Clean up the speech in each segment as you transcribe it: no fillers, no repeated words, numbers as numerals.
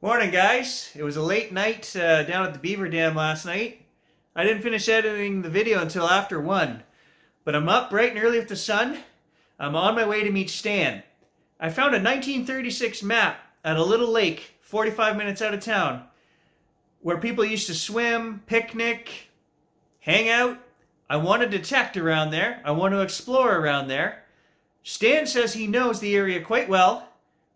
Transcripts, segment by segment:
Morning, guys. It was a late night down at the beaver dam last night. I didn't finish editing the video until after 1. But I'm up bright and early with the sun. I'm on my way to meet Stan. I found a 1936 map at a little lake 45 minutes out of town where people used to swim, picnic, hang out. I want to detect around there. I want to explore around there. Stan says he knows the area quite well.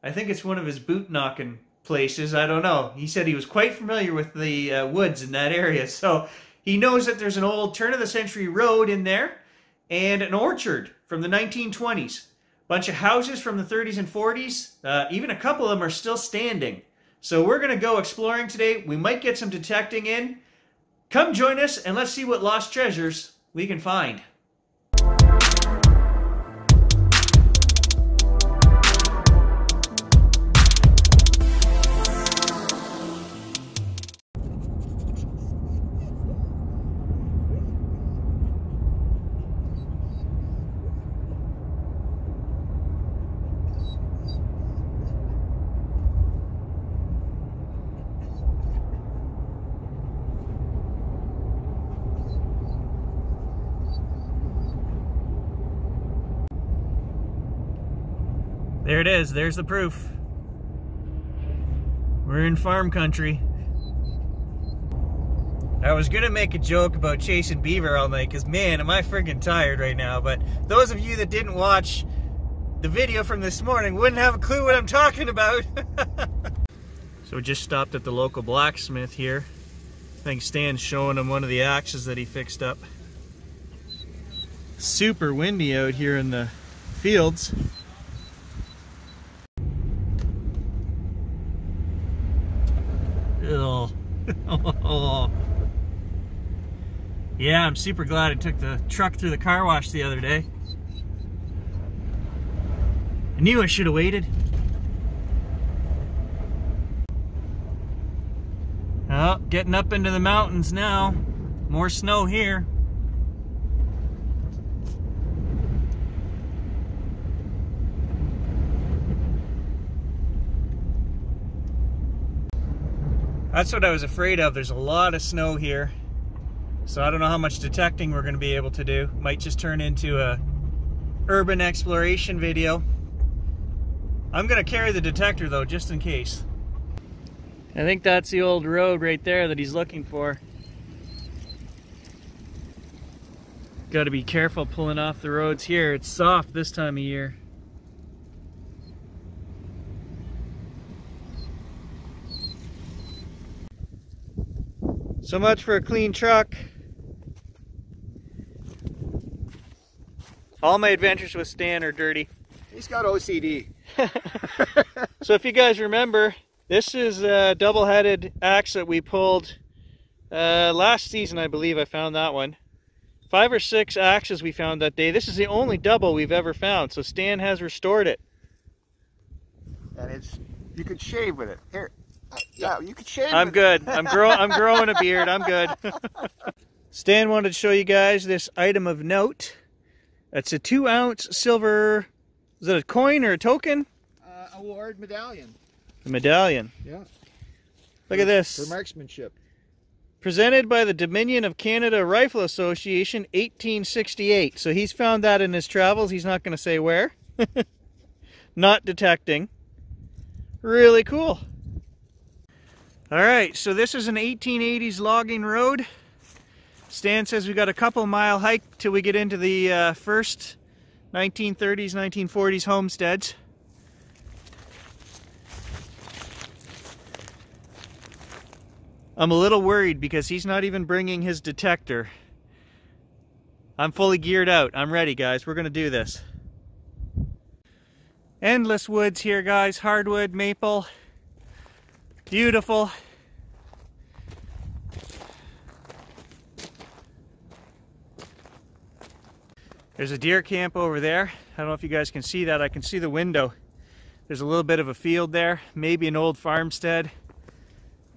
I think it's one of his boot knocking places. I don't know. He said he was quite familiar with the woods in that area. So he knows that there's an old turn-of-the-century road in there and an orchard from the 1920s. Bunch of houses from the 30s and 40s. Even a couple of them are still standing. So we're going to go exploring today. We might get some detecting in. Come join us and let's see what lost treasures we can find. There it is. There's the proof. We're in farm country. I was gonna make a joke about chasing beaver all night because, man, am I friggin' tired right now. But those of you that didn't watch the video from this morning wouldn't have a clue what I'm talking about. So we just stopped at the local blacksmith here. I think Stan's showing him one of the axes that he fixed up. Super windy out here in the fields. Oh. Yeah, I'm super glad I took the truck through the car wash the other day. I knew I should have waited. Oh, getting up into the mountains now. More snow here. That's what I was afraid of. There's a lot of snow here. So I don't know how much detecting we're going to be able to do. Might just turn into a urban exploration video. I'm going to carry the detector though, just in case. I think that's the old road right there that he's looking for. Got to be careful pulling off the roads here. It's soft this time of year. So much for a clean truck. All my adventures with Stan are dirty. He's got OCD. So if you guys remember, this is a double-headed axe that we pulled last season, I believe I found that one. 5 or 6 axes we found that day. This is the only double we've ever found, so Stan has restored it. And it's, you could shave with it. Here. Yeah, you could shave. I'm good. I'm growing a beard. I'm good. Stan wanted to show you guys this item of note. It's a 2-ounce silver. Is it a coin or a token? Award medallion. A medallion. Yeah. Look at this. For marksmanship. Presented by the Dominion of Canada Rifle Association, 1868. So he's found that in his travels. He's not going to say where. Not detecting. Really cool. Alright, so this is an 1880s logging road. Stan says we got a couple-mile hike till we get into the first 1930s, 1940s homesteads. I'm a little worried because he's not even bringing his detector. I'm fully geared out. I'm ready, guys. We're going to do this. Endless woods here, guys. Hardwood, maple. Beautiful. There's a deer camp over there. I don't know if you guys can see that. I can see the window. There's a little bit of a field there, maybe an old farmstead.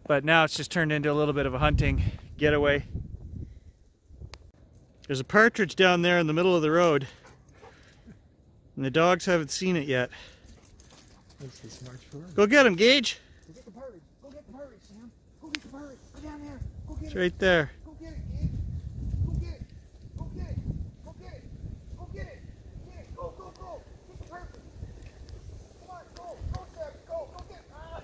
But now it's just turned into a little bit of a hunting getaway. There's a partridge down there in the middle of the road. And the dogs haven't seen it yet. That's the smart for him. Go get him, Gage. Go get the partridge. Go. Murray, Sam. Go get the Murray. Go down there. Go get it. It's right there. Go get it, Gabe. Go get it. Go get it. Go get it. Go get it. Get it. Go, go, go. Get the perfect. Come on, go. Go, Sam. Go. Go get it. Ah.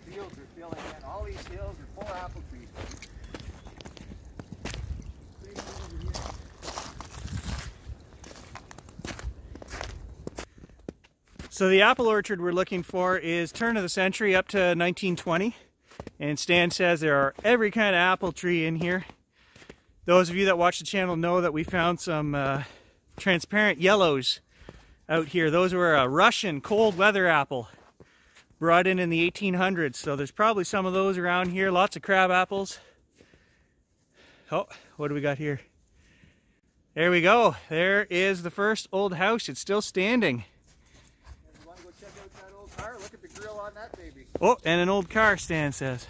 Fields are filling in. All these hills are full of apple trees. So the apple orchard we're looking for is turn of the century up to 1920. And Stan says there are every kind of apple tree in here. Those of you that watch the channel know that we found some transparent yellows out here. Those were a Russian cold weather apple brought in the 1800s. So there's probably some of those around here. Lots of crab apples. Oh, what do we got here? There we go. There is the first old house. It's still standing. You want to go check out that old car? Look at the grill on that baby. Oh, and an old car, Stan says.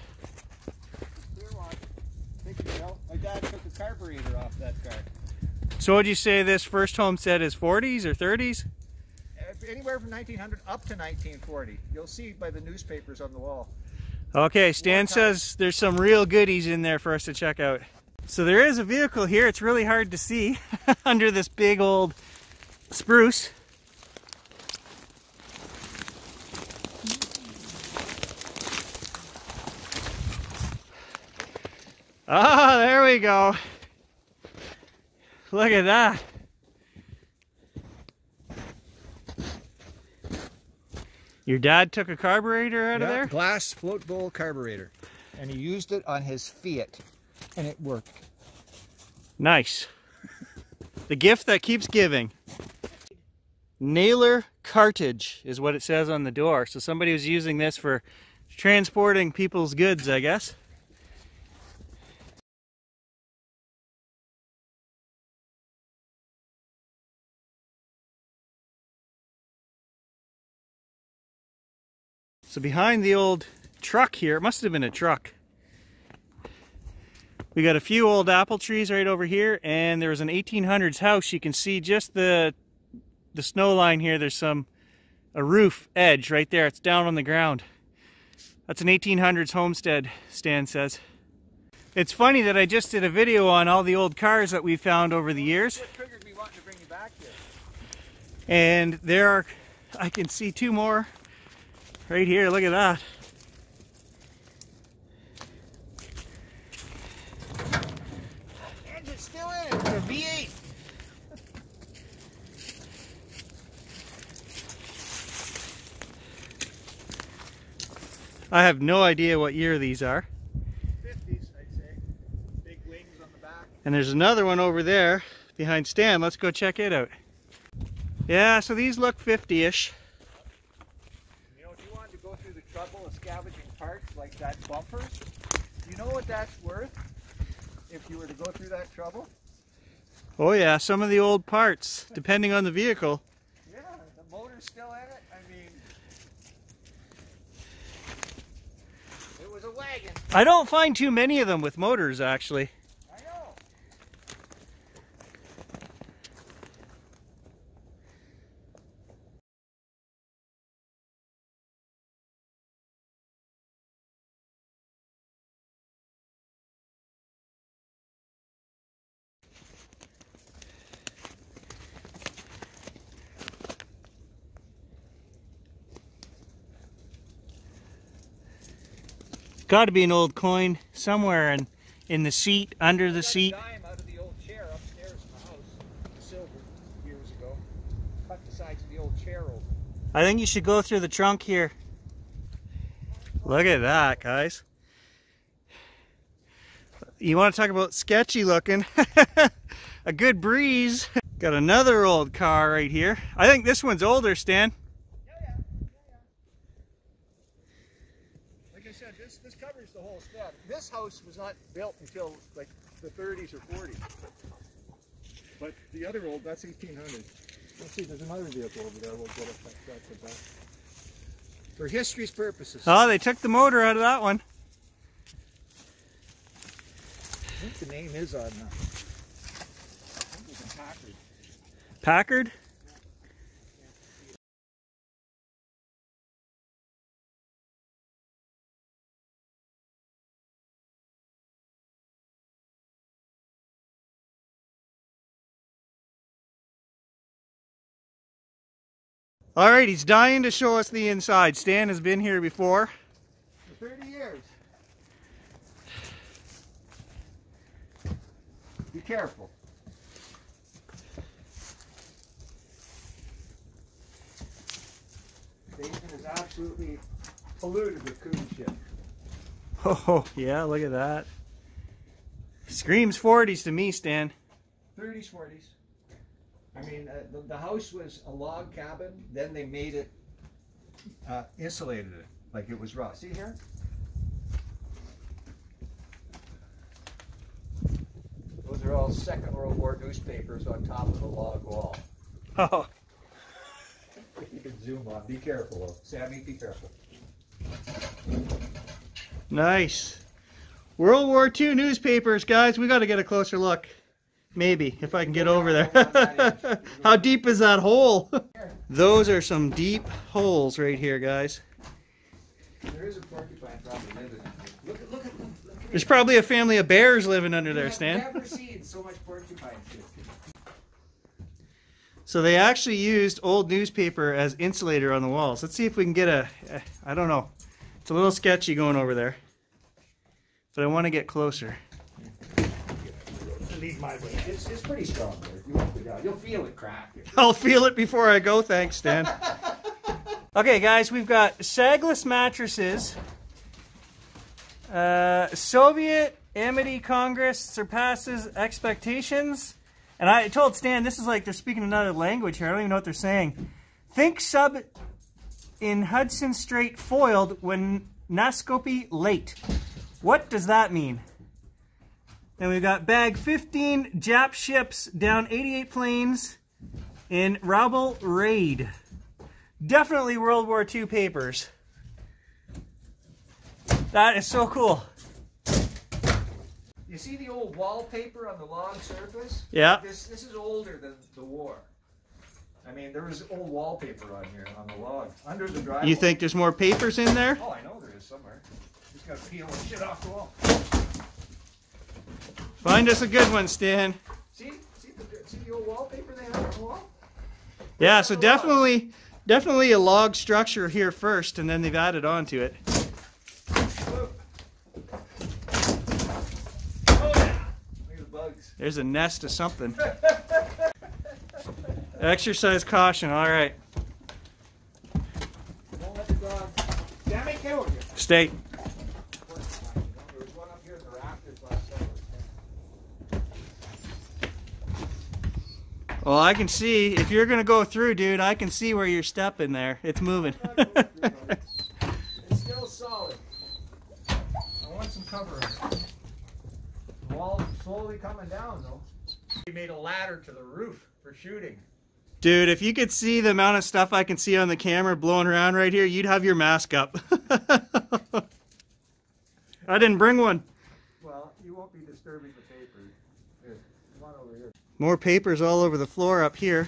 Clear one. Thank you, Bill. My dad took the carburetor off that car. So would you say this first homestead is 40s or 30s? Anywhere from 1900 up to 1940. You'll see by the newspapers on the wall. Okay, Stan says there's some real goodies in there for us to check out. So there is a vehicle here. It's really hard to see under this big old spruce. Ah, there we go. Look at that. Your dad took a carburetor out of there? Glass float bowl carburetor. And he used it on his Fiat. And it worked. Nice. The gift that keeps giving. Nailer cartage is what it says on the door. So somebody was using this for transporting people's goods, I guess. So behind the old truck here, it must have been a truck. We got a few old apple trees right over here, and there was an 1800s house. You can see just the snow line here. There's a roof edge right there. It's down on the ground. That's an 1800s homestead, Stan says. It's funny that I just did a video on all the old cars that we found over the years. What triggered me wanting to bring you back here? And there are, I can see two more right here. Look at that. Engine's still in it. It's a V8. I have no idea what year these are. 50s, I'd say. Big wings on the back. And there's another one over there behind Stan. Let's go check it out. Yeah, so these look 50-ish. You know, if you wanted to go through the trouble of scavenging parts like that bumper, you know what that's worth if you were to go through that trouble? Oh yeah, some of the old parts, depending on the vehicle. Yeah, the motor's still in it. I mean, it was a wagon. I don't find too many of them with motors, actually. I know. Got to be an old coin somewhere in the seat, under the seat. I got a dime out of the old chair upstairs in the house, silver, years ago. Cut the sides of the old chair open. I think you should go through the trunk here. Look at that, guys. You want to talk about sketchy looking? A good breeze. Got another old car right here. I think this one's older, Stan. Like I said, this covers the whole stead. This house was not built until like the 30s or 40s. But the other old, that's 1800. Let's see, there's another vehicle over there. We'll get it back to the back. For history's purposes. Oh, they took the motor out of that one. I think the name is on that. I think it's a Packard. Packard? All right, he's dying to show us the inside. Stan has been here before. For 30 years. Be careful. Basement is absolutely polluted with coon shit. Oh, yeah, look at that. Screams 40s to me, Stan. 30s, 40s. I mean, the house was a log cabin, then they made it, insulated it, like it was raw. See here? Those are all Second World War newspapers on top of the log wall. Oh, You can zoom on. Be careful, though. Sammy, be careful. nice. World War II newspapers, guys. We got to get a closer look. Maybe, if I can get over there. How deep is that hole? Those are some deep holes right here, guys. There is a porcupine probably living in there. Look at them. There's probably a family of bears living under there, Stan. I've never seen so much porcupine shit. So they actually used old newspaper as insulator on the walls. Let's see if we can get I don't know. It's a little sketchy going over there. But I want to get closer. Leave my way. It's pretty strong there. You won't go down. You'll feel it crack. I'll feel it before I go, thanks, Stan. Okay, guys, we've got sagless mattresses. Soviet Amity Congress surpasses expectations. And I told Stan, this is like they're speaking another language here. I don't even know what they're saying. Think sub in Hudson Strait foiled when Nascope late. What does that mean? Then we've got bag 15 Jap ships down 88 planes in Raubel raid. Definitely World War II papers. That is so cool. You see the old wallpaper on the log surface? Yeah. This is older than the war. I mean, there was old wallpaper on here on the log under the drywall. You think there's more papers in there? Oh, I know there is somewhere. Just gotta peel the shit off the wall. Find us a good one, Stan. See the old wallpaper they have on the wall? Yeah, so definitely a log structure here first, and then they've added on to it. Oh yeah! Look at the bugs. There's a nest of something. Exercise caution, all right. Don't let the dog. Damn it, get over here. Stay. There was one up here in the rafters last summer. Well, I can see, if you're going to go through, dude, I can see where you're stepping there. It's moving. It's still solid. I want some cover on it. The wall's slowly coming down, though. We made a ladder to the roof for shooting. Dude, if you could see the amount of stuff I can see on the camera blowing around right here, you'd have your mask up. I didn't bring one. Well, you won't be disturbing the papers. Here, come on over here. More papers all over the floor up here.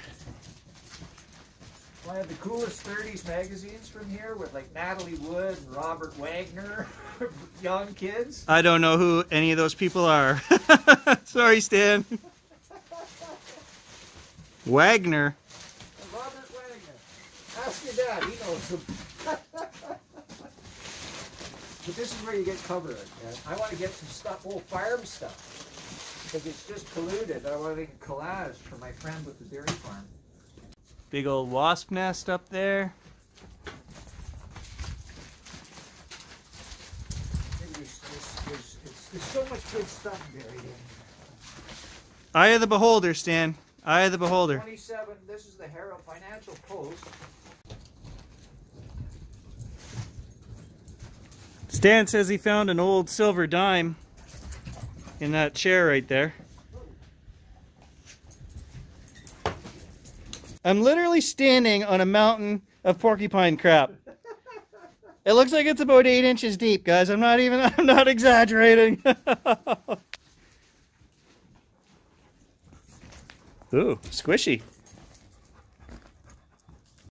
I have the coolest 30s magazines from here with like Natalie Wood and Robert Wagner, young kids. I don't know who any of those people are. Sorry, Stan. Wagner. Robert Wagner. Ask your dad, he knows them. But this is where you get cover. I want to get some stuff, old farm stuff, because it's just polluted. I want to make a collage for my friend with the dairy farm. Big old wasp nest up there. There's so much good stuff buried in. Eye of the beholder, Stan. Eye of the beholder. 27, this is the Herald Financial Post. Stan says he found an old silver dime in that chair right there. I'm literally standing on a mountain of porcupine crap. It looks like it's about 8 inches deep, guys. I'm not exaggerating. Ooh, squishy.